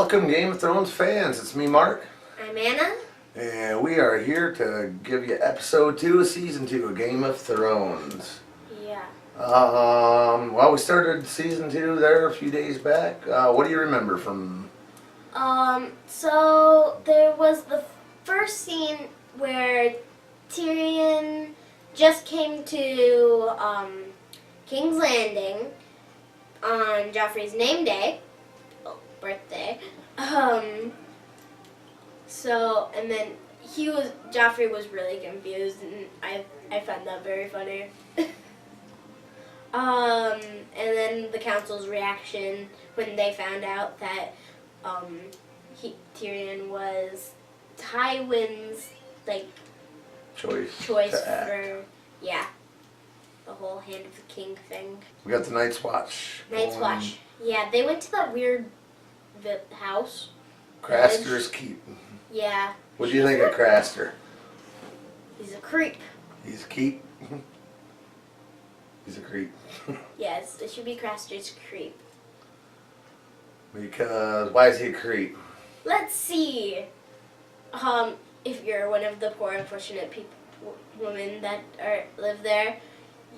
Welcome, Game of Thrones fans. It's me, Mark. I'm Anna. And we are here to give you episode 2 of season 2 of Game of Thrones. Yeah. Well, we started season 2 there a few days back. What do you remember from... So there was the first scene where Tyrion just came to, King's Landing on Joffrey's name day. Birthday. And then Joffrey was really confused, and I found that very funny. And then the council's reaction when they found out that Tyrion was Tywin's choice for the whole Hand of the King thing. We got the Night's Watch. Night's Watch. Yeah, they went to that weird house. Craster's Keep. Yeah. What do you think of Craster? He's a creep. He's a keep? He's a creep. Yes, it should be Craster's creep. Because, why is he a creep? Let's see. If you're one of the poor, unfortunate women that live there,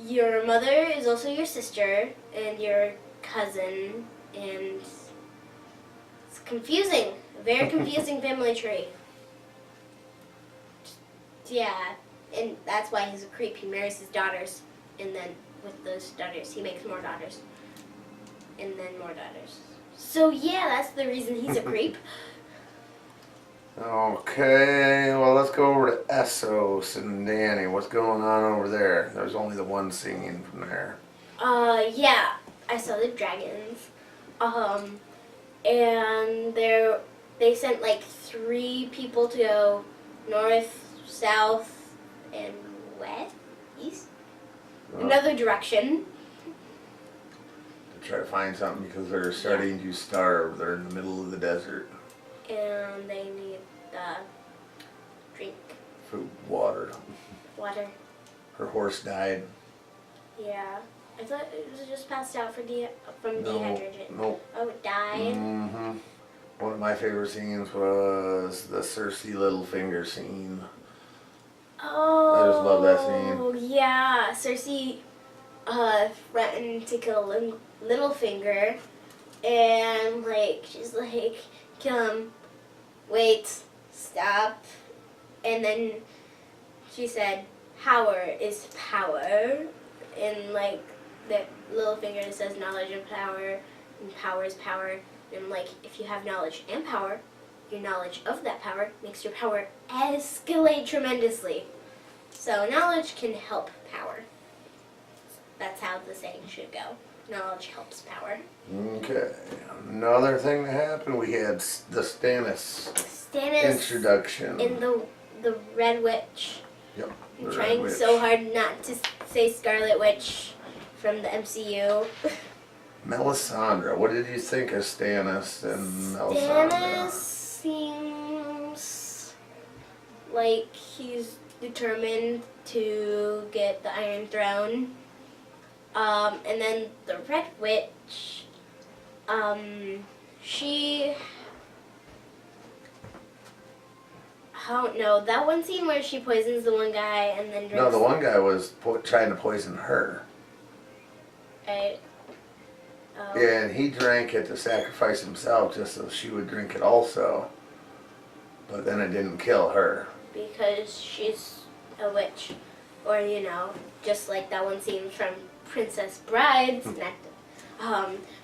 your mother is also your sister and your cousin, and it's confusing. A very confusing family tree. Yeah, and that's why he's a creep. He marries his daughters, and then with those daughters, he makes more daughters, and then more daughters. So yeah, that's the reason he's a creep. Okay, well, let's go over to Essos and Dany. What's going on over there? There's only the one scene from there. Yeah, I saw the dragons. And they sent like 3 people to go north, south, and west, east, another direction. To try to find something because they're starting to starve. They're in the middle of the desert. And they need drink. Food, water. Water. Her horse died. Yeah. I thought it was just passed out from dehydration. Nope. Oh, it died? Mm-hmm. One of my favorite scenes was the Cersei Littlefinger scene. Oh. I just love that scene. Oh, yeah. Cersei threatened to kill Littlefinger. And, she's like, kill him. Wait. Stop. And then she said, power is power. And, the Littlefinger says knowledge and power is power. And, if you have knowledge and power, your knowledge of that power makes your power escalate tremendously. So knowledge can help power. That's how the saying should go. Knowledge helps power. Okay. Another thing that happened, we had the Stannis introduction. In the Red Witch. Yep. I'm trying so hard not to say Scarlet Witch from the MCU. Melisandre. What did you think of Stannis and Melisandre? Stannis seems like he's determined to get the Iron Throne. And then the Red Witch, she... I don't know. That one scene where she poisons the one guy and then drinks... No, the one guy was trying to poison her. Right. Yeah, and he drank it to sacrifice himself just so she would drink it also. But then it didn't kill her. Because she's a witch. Or, just like that one scene from Princess Brides.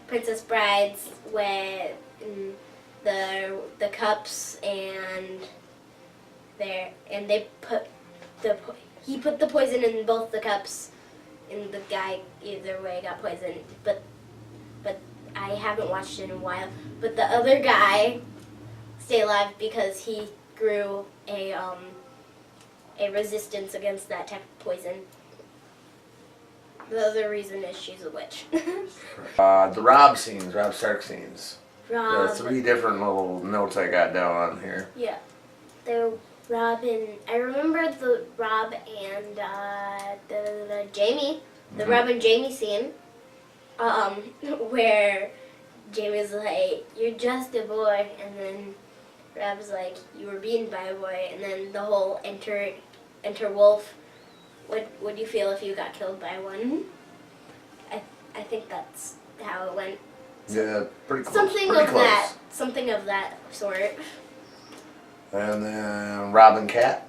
Princess Brides when the cups and... he put the poison in both the cups, and the guy either way got poisoned. But I haven't watched it in a while. But the other guy stayed alive because he grew a resistance against that type of poison. The other reason is she's a witch. The Robb Stark scenes. There are Robb. 3 different little notes I got down on here. Yeah. I remember the Robb and the Jaime, the Robb and Jaime scene, where Jamie's like, "You're just a boy," and then Rab's like, "You were beaten by a boy," and then the whole enter wolf. What would you feel if you got killed by one? I think that's how it went. Yeah, pretty close. Something pretty of close. that. Something of that sort. And then Rob and Cat.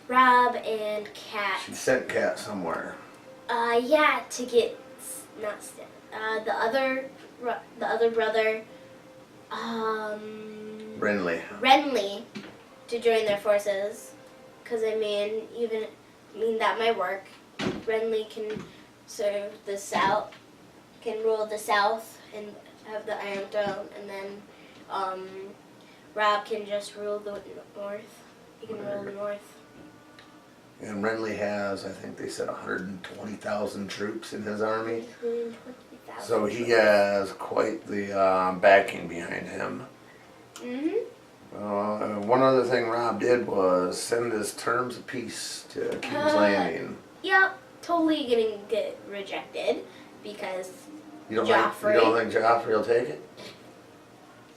Rob and Cat. She sent Cat somewhere. Yeah, to get the other brother, Renly, to join their forces. Because I mean, that might work. Renly can serve the South, can rule the South and have the Iron Throne, and then Rob can just rule the North. He can rule the North. And Renly has, I think they said 120,000 troops in his army. 120,000. So he has quite the backing behind him. One other thing Rob did was send his terms of peace to King's Landing. Yep, totally gonna get rejected because You don't Joffrey. think Joffrey will take it?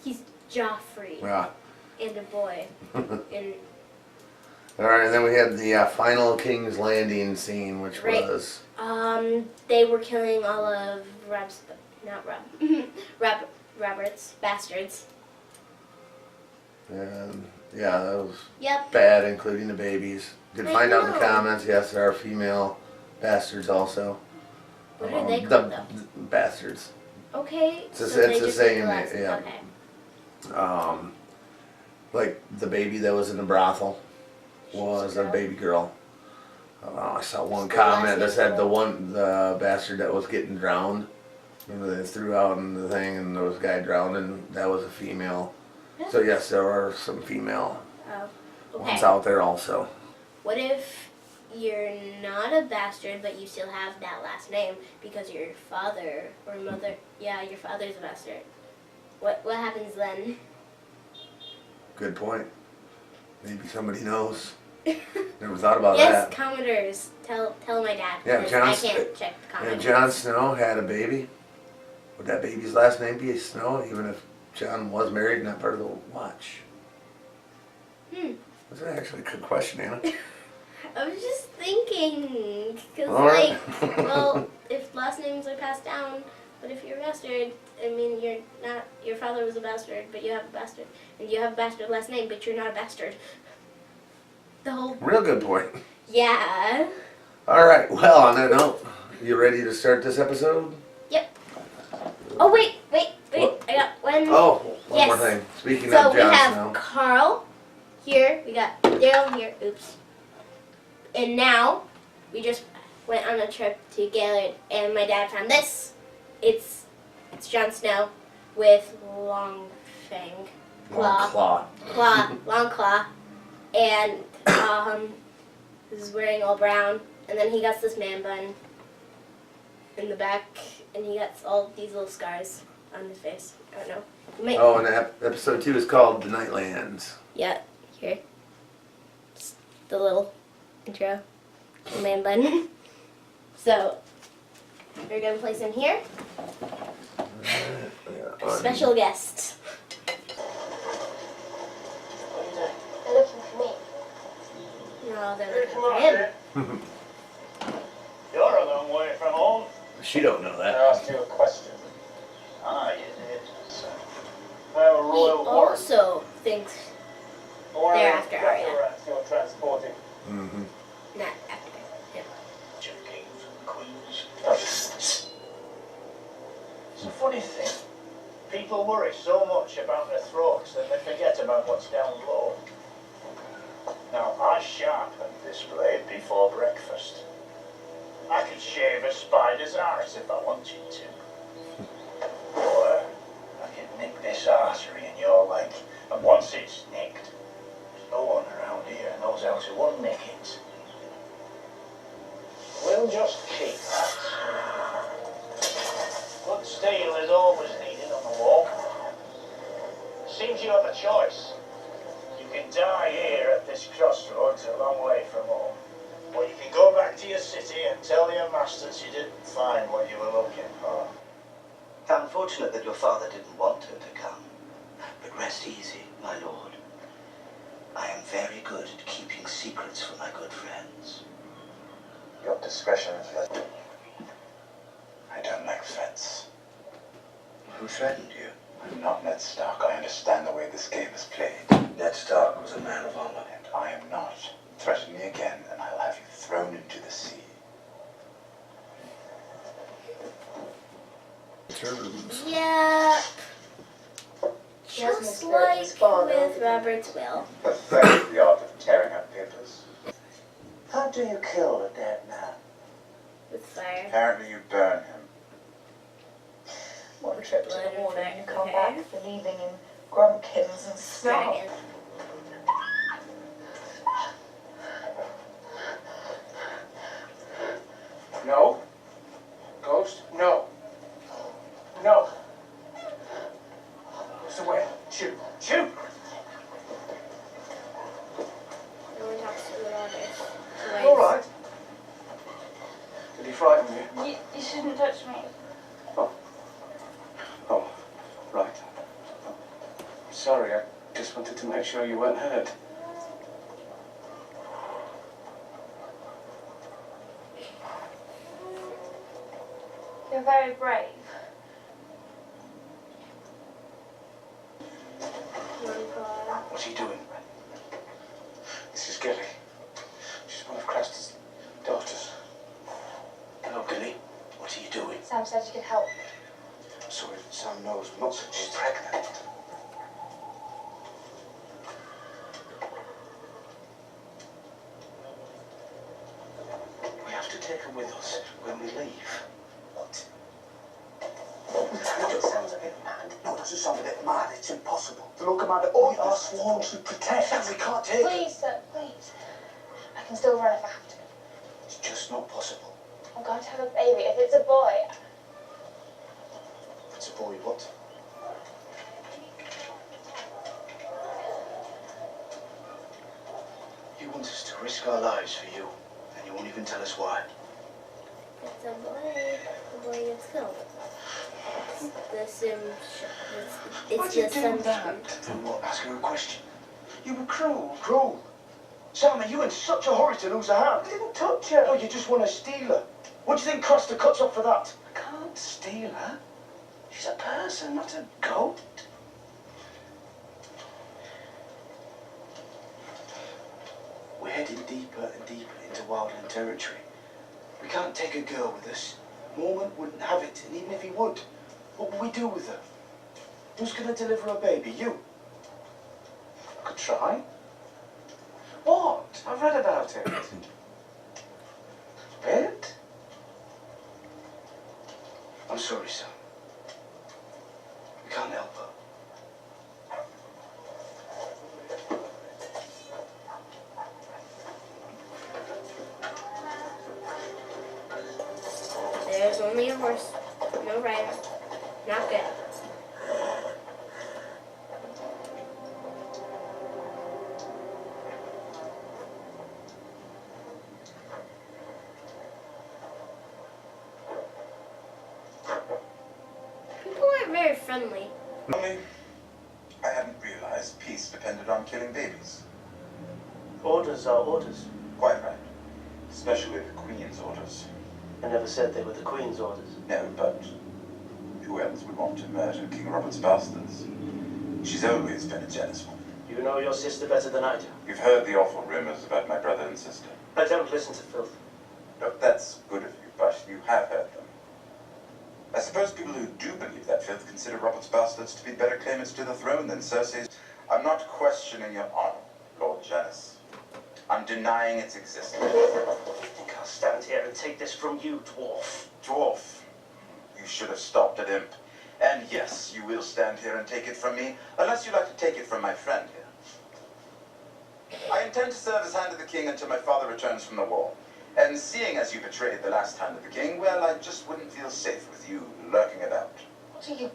He's Joffrey Yeah. and a boy. And All right, and then we had the final King's Landing scene, which Right. was they were killing all of Robert's bastards. and yeah, that was Yep. bad, including the babies. Did I find out in the know. comments, yes, there are female bastards also. What are they called though? Bastards. Okay. It's the- so it's they the just same, like the last- yeah. Okay. Like the baby that was in the brothel was a Girl. baby girl. I saw one Just the last comment that said name. the bastard that was getting drowned. Remember they threw out in the thing and there was a guy drowned and that was a female. So yes, there are some female Oh. ones Okay. out there also. What if you're not a bastard, but you still have that last name because your father or mother? Yeah, your father's a bastard. What happens then? Good point. Maybe somebody knows. Never thought about Yes, that. commenters, tell my dad. Yeah, because Jon I Sn- can't check the And comments. Jon Snow had a baby. Would that baby's last name be Snow, even if Jon was married and not part of the Watch? That's actually a good question, Anna. I was just thinking, because All right. well, if last names are passed down, but if you're a bastard, I mean, you're not. Your father was a bastard, but you have a bastard, and you have a bastard last name, but you're not a bastard. The whole. Real good point. Yeah. All right. Well, on that note, you ready to start this episode? Yep. Oh wait. What? I got one. Oh, one Yes. more thing. Speaking So of we Jon have Snow. Carl here. We got Daryl here. Oops. And now we just went on a trip together, and my dad found this. It's Jon Snow with long fang, Long claw. long claw, and he's wearing all brown. And then he got this man bun in the back, and he got all these little scars on his face. I don't know. Oh, and episode 2 is called The Nightlands. Yeah, here. Just the little intro. The man bun. So, we're going to place him here. Yeah, Special guest. They're looking for me. No, they're looking for him. You're a long way from home. She don't know I that. asked you a question. Ah, you did. So, how He royal warrant also thinks or they're after Arya. rats you're transporting. Mm-hmm. not after him. Two kings and queens. It's a funny thing. People worry so much about their throats that they forget about what's down low. Now, I sharpened this blade before breakfast. I could shave a spider's arse if I wanted to. Or I could nick this artery in your leg, and once it's nicked, there's no one around here knows how to unnick it. We'll just keep that. Good steel is always needed on the wall. Seems you have a choice. You can die here at this crossroads a long way from home. Or you can go back to your city and tell your masters you didn't find what you were looking for. Come unfortunate that your father didn't want her to come. But rest easy, my lord. I am very good at keeping secrets for my good friends. Your discretion is let. I don't like threats. Who threatened you? I'm not Ned Stark. I understand the way this game is played. Ned Stark was a man of honor. And I am not. Threaten me again, and I'll have you thrown into the sea. Yeah. Just like with Robert's will. Pathetic, the art of tearing up papers. How do you kill a dead man? With fire. Apparently you burn him. One trip to Blood the and wall fire, and you come okay. back believing in grumpkins and stuff. Dragon. No. Ghost? No. No. It's away. Shoot. Shoot! No one talks to the others. All right. Did he frighten you? You shouldn't touch me. Oh, right. Sorry, I just wanted to make sure you weren't hurt. You're very brave. What's he doing? This is Gilly. She's one of Craster's daughters. Hello, Gilly. What are you doing? Sam said you could help. I'm sorry that Sam knows, but not so She's pregnant. We have to take her with us when we leave. What? It sounds a bit mad. No, it doesn't sound a bit mad. It's impossible. The Lord Commander, all we are sworn to protect. We can't take her. Please, sir, please. I can still run if I have to. It's just not possible. I'm going to have a baby. If it's a boy, If it's a boy, what? You want us to risk our lives for you, and you won't even tell us why. It's a boy. The boy gets killed. It's just some Then what? Ask her a question. You were cruel. Cruel? Sam, are you in such a hurry to lose a hand? I didn't touch her. No, you just want to steal her. What do you think Costa cuts up for that? I can't steal her. She's a person, not a goat. We're heading deeper and deeper into wildland territory. We can't take a girl with us. Mormon wouldn't have it, and even if he would, what would we do with her? Who's going to deliver a baby? You? I could try. What? I've read about it. Read? I'm sorry, Sam. We can't help her. There's only a horse. No rider. Not good. People aren't very friendly. Only, I hadn't realized peace depended on killing babies. Orders are orders. Quite right. Especially the Queen's orders. I never said they were the Queen's orders. No, but who else would want to murder King Robert's bastards? She's always been a jealous woman. You know your sister better than I do. You've heard the awful rumors about my brother and sister. I don't listen to filth. Look, that's good of you, but you have heard them. I suppose people who do believe that filth consider Robert's bastards to be better claimants to the throne than Cersei's. I'm not questioning your honor, Lord Janus. I'm denying its existence. I think I'll stand here and take this from you, dwarf. Dwarf, you should have stopped at imp. And yes, you will stand here and take it from me, unless you like to take it from my friend here. I intend to serve as Hand of the King until my father returns from the war. And seeing as you betrayed the last Hand of the King, well, I just wouldn't feel safe with you lurking about. What are you doing?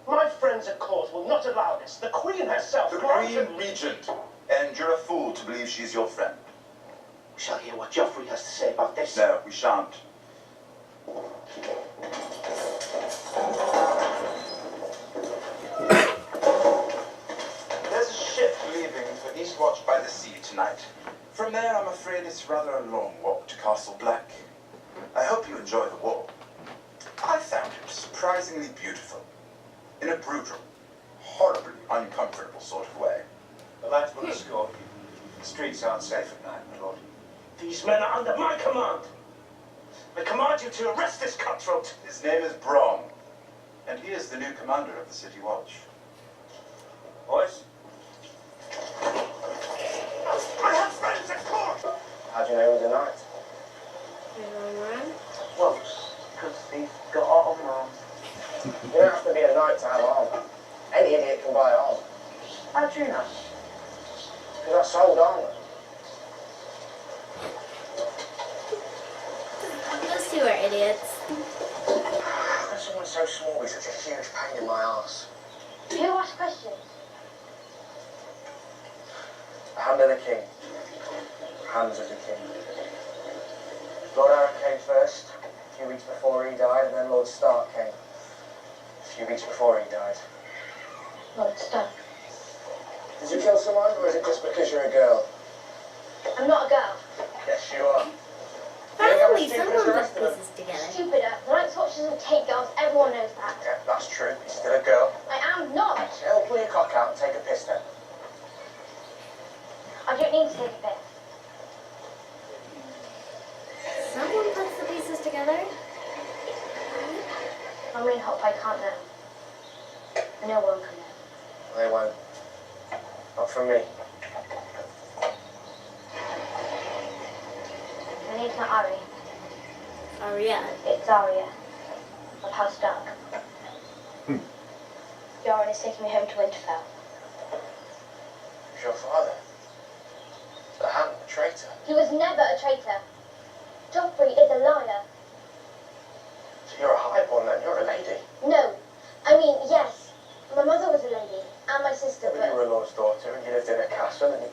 My friends at court will not allow this. The Queen herself. The Queen Regent. And you're a fool to believe she's your friend. We shall hear what Joffrey has to say about this. No, we shan't. tonight. From there, I'm afraid it's rather a long walk to Castle Black. I hope you enjoy the wall. I found it surprisingly beautiful. In a brutal, horribly uncomfortable sort of way. The lads will escort you. The streets aren't safe at night, my lord. These men are under my command. I command you to arrest this cutthroat. His name is Brom, and he is the new commander of the City Watch. Boys? I have friends at court! How do you know he was a knight? Well, because he's got armour on. You don't have to be a knight to have armour. Any idiot can buy armour. How do you know? Because I sold armour. Those two are idiots. How can someone so small be such a huge pain in my arse? Who asked questions? The hand of the king. Hands of the king. Lord Aaron came first, a few weeks before he died, and then Lord Stark came. A few weeks before he died. Lord Stark. Did you kill someone, or is it just because you're a girl? I'm not a girl. Yes, you are. Finally, someone puts pieces together. Stupider. The Night's Watch doesn't take girls. Everyone knows that. Yeah, that's true. You're still a girl. I am not. So pull your cock out and take a piss then. I don't need to take a piss. Someone puts the pieces together. I'm in hot, I can't know. No one can know. They won't. Not from me. My name's not Ari. Arya. It's Arya. Of House Stark. Yoren is taking me home to Winterfell. Who's your father? The Hand, the traitor. He was never a traitor. Joffrey is a liar. So you're a highborn then, you're a lady. No. I mean, yes. My mother was a lady. And my sister, But you but... were a lord's daughter and you lived in a castle and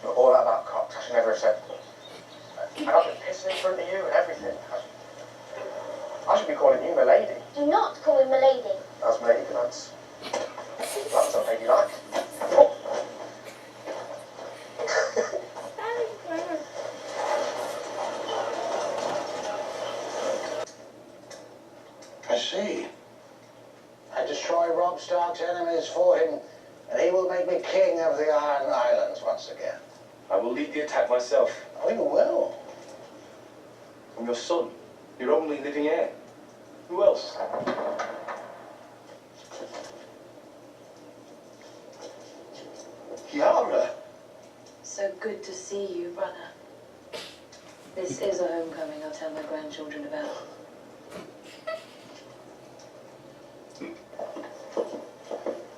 you're all that about cocks. I should never have said. And I've been pissing in front of you and everything. I should be calling you my lady. Do not call me milady. That's my ignorance. That's something you like. Oh. I see. I destroy Robb Stark's enemies for him, and he will make me king of the Iron Islands once again. I will lead the attack myself. Oh, you will? I'm your son, your only living heir. Who else? Yara! So good to see you, brother. This is a homecoming I'll tell my grandchildren about.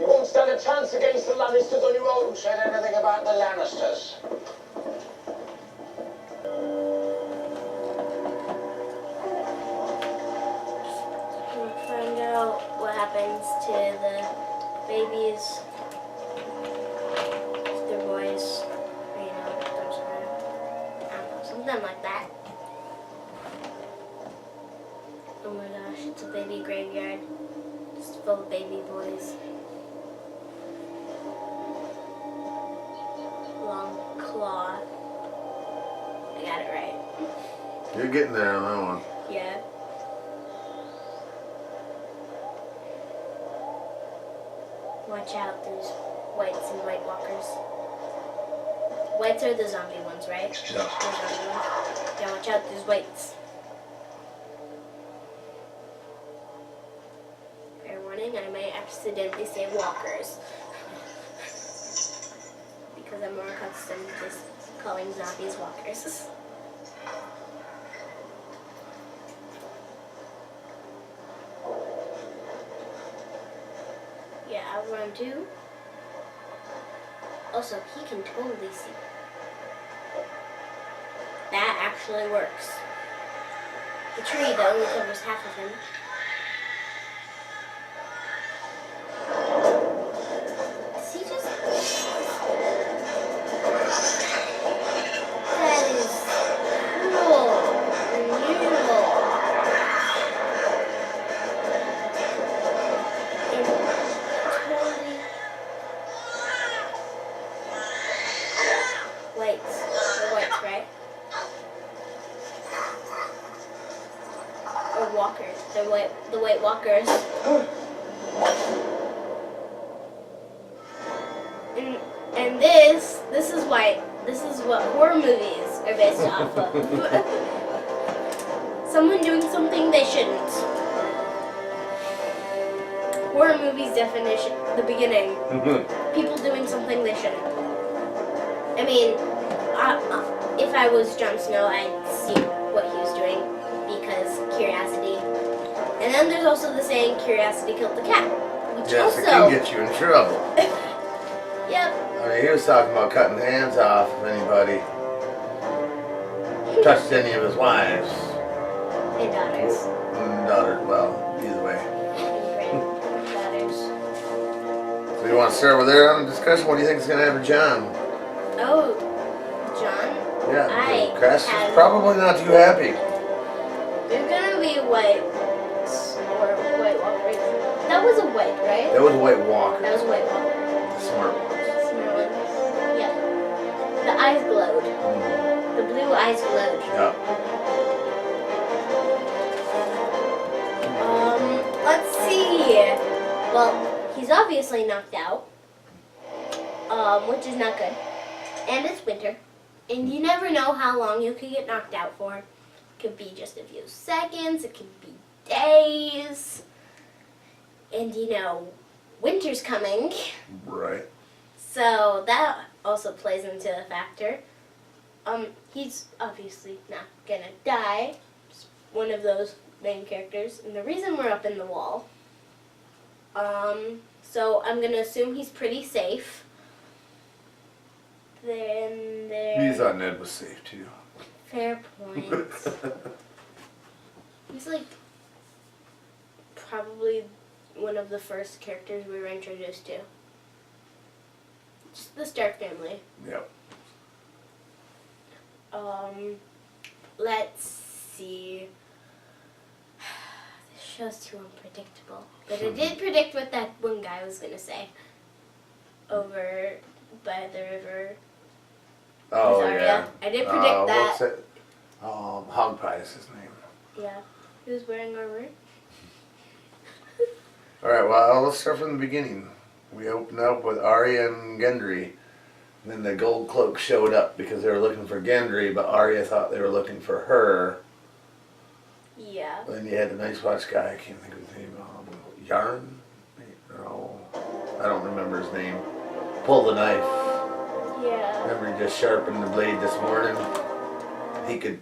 You won't stand a chance against the Lannisters on your own. Said anything about the Lannisters. We'll find out what happens to the babies. If they're boys. Or, you know, those are, I don't know, something like that. Oh my gosh, it's a baby graveyard. Just full of baby boys. Long claw. I got it right. You're getting there on that one. Yeah. Watch out, there's whites and white walkers. Whites are the zombie ones, right? Yeah. The zombie ones. Yeah, watch out, there's whites. Fair warning, I may accidentally say walkers. Because I'm more accustomed to just calling zombies walkers. Yeah, I'll run too. Also, he can totally see. That actually works. The tree, though, only covers half of him. Does he just... That is cool. Unusual. And totally... walkers. The White Walkers. And this is what horror movies are based off of. Someone doing something they shouldn't. Horror movies definition, the beginning. People doing something they shouldn't. I mean, if I was Jon Snow, I'd see what he was doing because curiosity. And then there's also the saying, curiosity killed the cat. Which Yes, it also... can get you in trouble. Yep. I mean, he was talking about cutting the hands off if anybody touched any of his wives. And daughters. And daughters, well, either way. And granddaughters. So you want to start with there on the discussion? What do you think is going to happen to John? Oh, John? Yeah, I Cress had- is probably not too happy. There's gonna be white or White Walkers. That was a white, right? That was a White Walker. That was a White Walker. The smart ones. Small ones. Yeah. The eyes glowed. The blue eyes glowed. Yeah. Let's see. Well, he's obviously knocked out. Which is not good. And it's winter. And you never know how long you could get knocked out for. It could be just a few seconds. It could be days. And winter's coming. Right. So that also plays into a factor. He's obviously not gonna die. Just one of those main characters. And the reason we're up in the wall. So I'm gonna assume he's pretty safe. Then there. He thought Ned was safe too. Fair point. He's like probably one of the first characters we were introduced to. Just the Stark family. Yep. Let's see. This show's too unpredictable. But I did predict what that one guy was gonna say. Over by the river. Oh, Zarya. yeah. I did predict that. What's it? Hog Pie is his name. Yeah. He was wearing armor. Alright, well, let's start from the beginning. We opened up with Arya and Gendry. Then the gold cloak showed up because they were looking for Gendry, but Arya thought they were looking for her. Yeah. Then you had the Night's Watch guy, I can't think of his name. Yarn? No, I don't remember his name. Pull the knife. Yeah. Remember he just sharpened the blade this morning? He could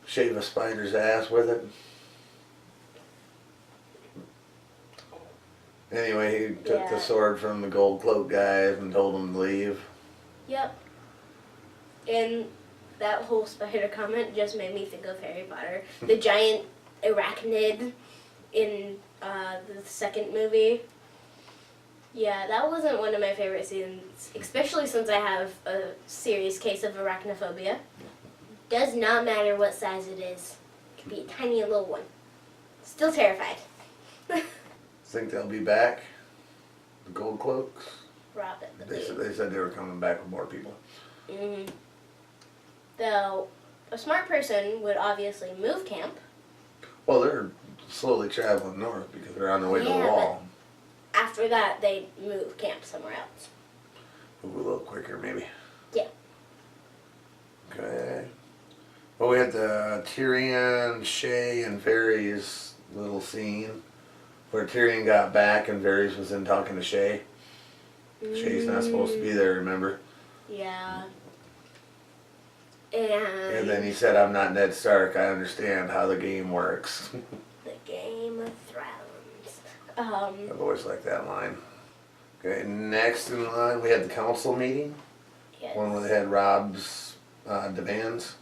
shave a spider's ass with it. Anyway, he took the sword from the gold cloak guys and told them to leave. Yep. And that whole spider comment just made me think of Harry Potter. The giant arachnid in the second movie. Yeah, that wasn't one of my favorite scenes, especially since I have a serious case of arachnophobia. Does not matter what size it is. It could be a tiny little one. Still terrified. Think they'll be back? The gold cloaks? Probably. They said they were coming back with more people. Mm-hmm. Though, a smart person would obviously move camp. Well, they're slowly traveling north because they're on their way to the wall. After that, they move camp somewhere else. Move a little quicker, maybe. Yeah. Okay. Well, we had the Tyrion, Shay, and Varys little scene where Tyrion got back and Varys was in talking to Shay. Shay's not supposed to be there, remember? Yeah. And then he said, "I'm not Ned Stark. I understand how the game works." The Game of Thrones. I've always liked that line. Okay, next in line we had the council meeting. Yes. One where they had Rob's demands.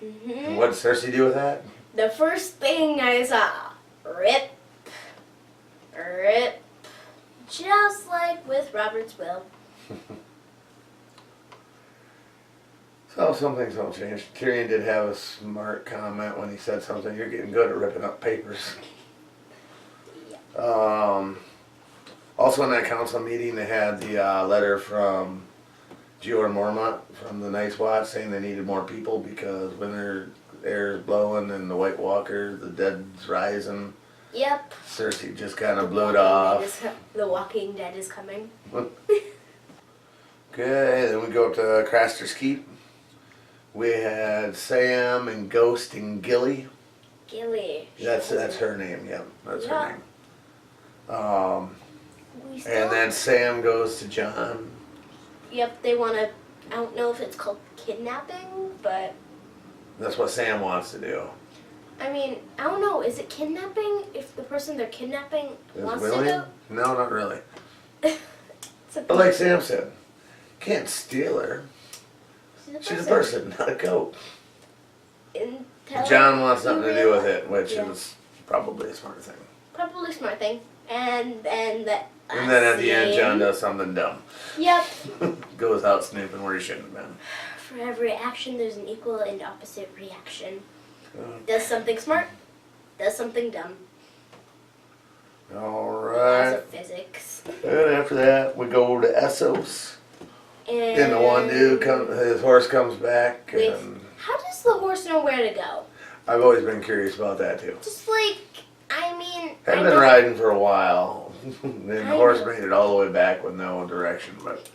Mm-hmm. And what did Cersei do with that? The first thing I saw, rip. Rip. Just like with Robert's will. So some things don't change. Tyrion did have a smart comment when he said something. You're getting good at ripping up papers. Also in that council meeting they had the letter from Jeor Mormont from the Night's Watch saying they needed more people because air's blowing and the White Walker, the dead's rising. Yep. Cersei just kind The of blew it Walking off. Dead the Walking Dead is coming. Okay, then we go up to Craster's Keep. We had Sam and Ghost and Gilly. Gilly. That's her name, yeah. That's Yeah. her name. We still, And then Sam goes to John. Yep, they want to. I don't know if it's called kidnapping, but That's what Sam wants to do. I mean, I don't know. Is it kidnapping if the person they're kidnapping Is wants willing? to No, not really. do? It's a But like Sam said, can't steal her. She's a person, not a goat. John wants something to do with it, which is probably a smart thing. Probably a smart thing. And then at the end, John does something dumb. Yep. Goes out snooping where he shouldn't have been. For every action, there's an equal and opposite reaction. Does something smart, does something dumb. All Laws right. of physics. And after that, we go to Essos. And the one dude, his horse comes back. And How does the horse know where to go? I've always been curious about that too. Just like, I mean... I've been riding for a while. And the I horse know. made it all the way back with no direction, but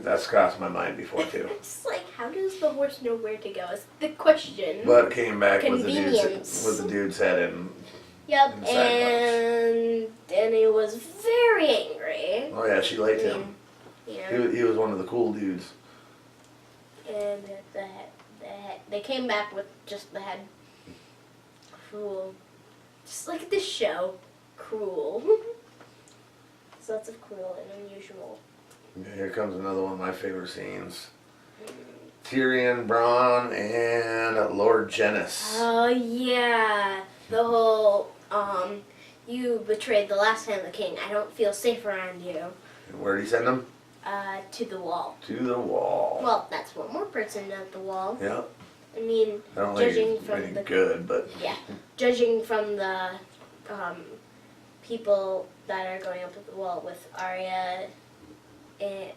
that's crossed my mind before too. Just like, how does the horse know where to go is the question. But it came back with Convenience. the dude's head in. Yep, Inside and Danny was very angry. Oh yeah, she liked him. Yeah. He was one of the cool dudes. And they came back with just the head. Cruel. Just like this show. Cruel. There's lots of cruel and unusual. Okay, here comes another one of my favorite scenes. Tyrion, Bronn, and Lord Genis. Oh yeah. The whole, you betrayed the last time the king. I don't feel safe around you. Where'd he send him? To the wall. To the wall. Well, that's one more person at the wall. Yeah. I mean, I don't think judging he's from any the good, but yeah, judging from the people that are going up to the wall with Arya, it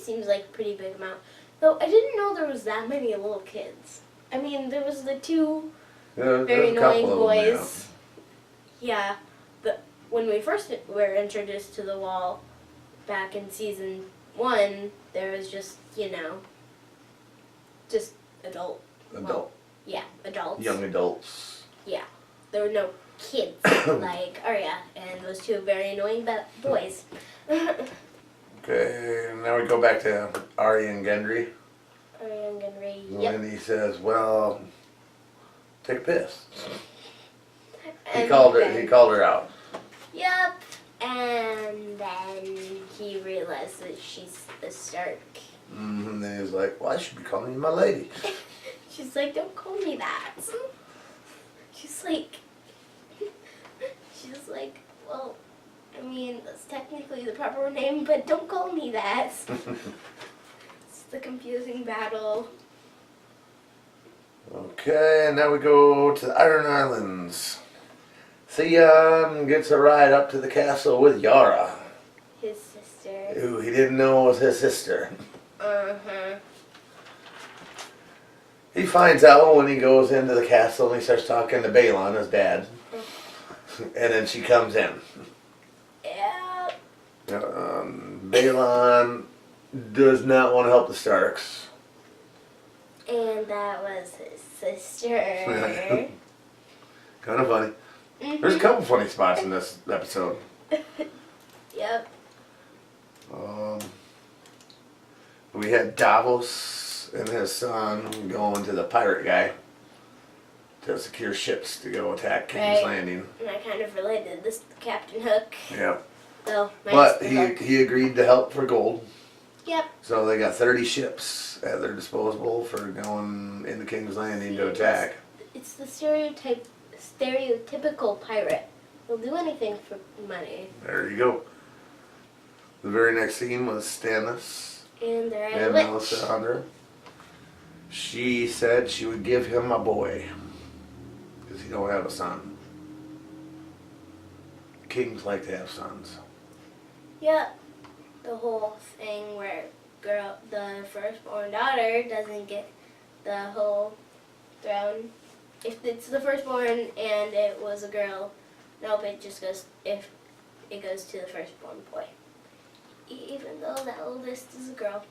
seems like a pretty big amount. Though I didn't know there was that many little kids. I mean, there was the two yeah, very there's a couple annoying of them, boys. Yeah, but when we first were introduced to the wall back in season 1, there was just, just adult. Well, yeah, adults. Young adults. Yeah, there were no kids like Arya and those two very annoying boys. Okay, now we go back to Arya and Gendry. Arya and Gendry, Yep. And he says, well, take a piss. He And called then- her out. Yep, and then he realized that she's the Stark. And then he was like, well, I should be calling you my lady. She's like, don't call me that. She's like, well, I mean, that's technically the proper name, but don't call me that. It's the confusing battle. Okay, and now we go to the Iron Islands. Theon gets a ride up to the castle with Yara, His sister. who he didn't know was his sister. Uh-huh. He finds out when he goes into the castle and he starts talking to Balon, his dad. And then she comes in. Yeah. Balon does not want to help the Starks. And that was his sister. Kind of funny. There's a couple funny spots in this episode. Yep. We had Davos and his son going to the pirate guy to secure ships to go attack King's Right. Landing. And I kind of related this to Captain Hook. Yeah. So, But Hook. he agreed to help for gold. Yep. So they got 30 ships at their disposal for going into King's Landing to attack. It's the stereotypical pirate. They'll do anything for money. There you go. The very next scene was Stannis And they're at a and witch. Melisandre. She said she would give him a boy because he don't have a son. Kings like to have sons. Yep. The whole thing where the firstborn daughter doesn't get the whole throne if it's the firstborn and it was a girl, nope, it just goes, if it goes to the firstborn boy. Even though the oldest is a girl.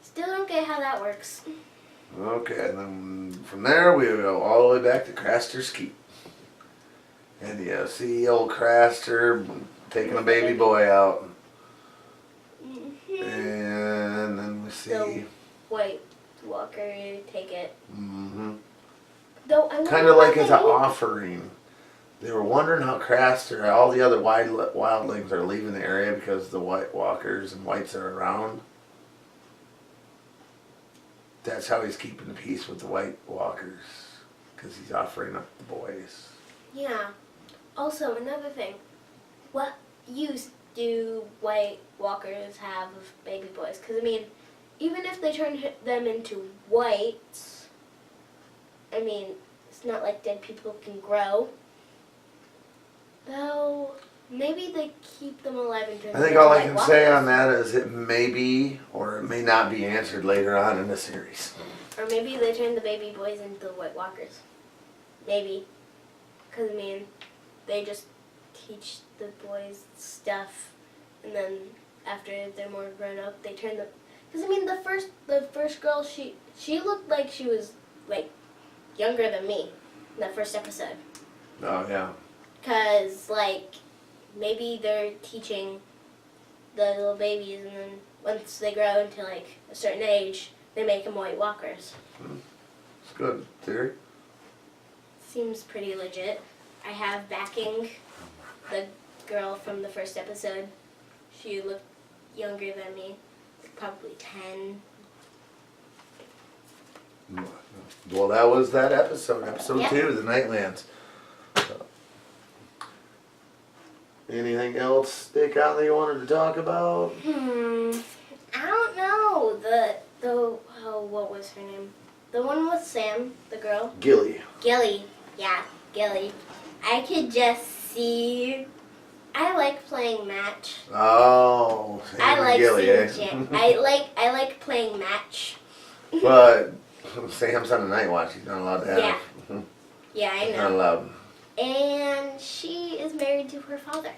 Still don't get how that works. Okay, and then from there we go all the way back to Craster's Keep. And you see old Craster taking a baby boy out. Mm-hmm. And then we see... The White Walker take it. Mm-hmm. Though I Kind of like as an offering. They were wondering how Craster, all the other wildlings are leaving the area because the White Walkers and Whites are around. That's how he's keeping the peace with the White Walkers. Because he's offering up the boys. Yeah. Also, another thing. What use do White Walkers have of baby boys? Because, I mean, even if they turn them into whites, I mean, it's not like dead people can grow. Though, maybe they keep them alive and turn I them think into all I White can say Walkers. on that is it may be or it may not be answered later on in the series. Or maybe they turn the baby boys into the White Walkers. Maybe. Because, I mean, they just teach the boys stuff, and then after they're more grown up, they turn them. Because, I mean, the first girl, she looked like she was, like, younger than me in that first episode. Oh, yeah. Because, like, maybe they're teaching the little babies, and then once they grow into, like, a certain age, they make them White Walkers. It's good theory. Seems pretty legit. I have backing the girl from the first episode. She looked younger than me, probably 10. Well, that was that episode, episode Yeah. 2, the Nightlands. Anything else stick out that you wanted to talk about? I don't know. What was her name? The one with Sam, the girl. Gilly. Gilly. Yeah, Gilly. I could just see. I like playing match. Oh, Sam I and like Gilly, seeing eh? I like playing match. But Sam's on a night watch. He's not allowed to have. Yeah. Yeah, I He's not know. allowed. And she is married to her father.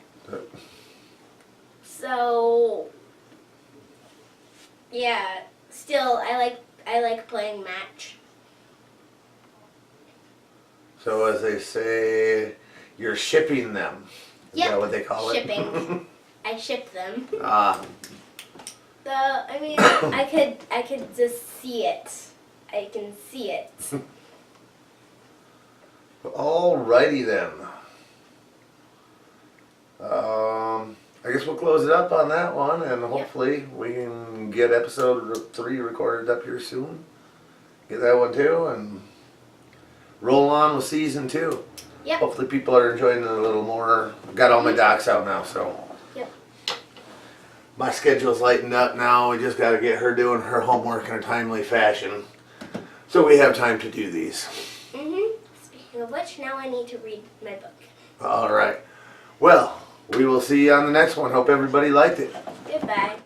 So, yeah. Still, I like playing match. So as they say, you're shipping them. Is Yep, that what they call it? shipping. I ship them. Ah. So I mean, I could just see it. I can see it. Alrighty then. I guess we'll close it up on that one, and hopefully we can get episode 3 recorded up here soon. Get that one too, and roll on with season 2. Yep. Hopefully people are enjoying it a little more. I've got all my docs out now, so. Yep. My schedule's lightened up now. We just got to get her doing her homework in a timely fashion, so we have time to do these. Speaking of which, now I need to read my book. All right. Well, we will see you on the next one. Hope everybody liked it. Goodbye.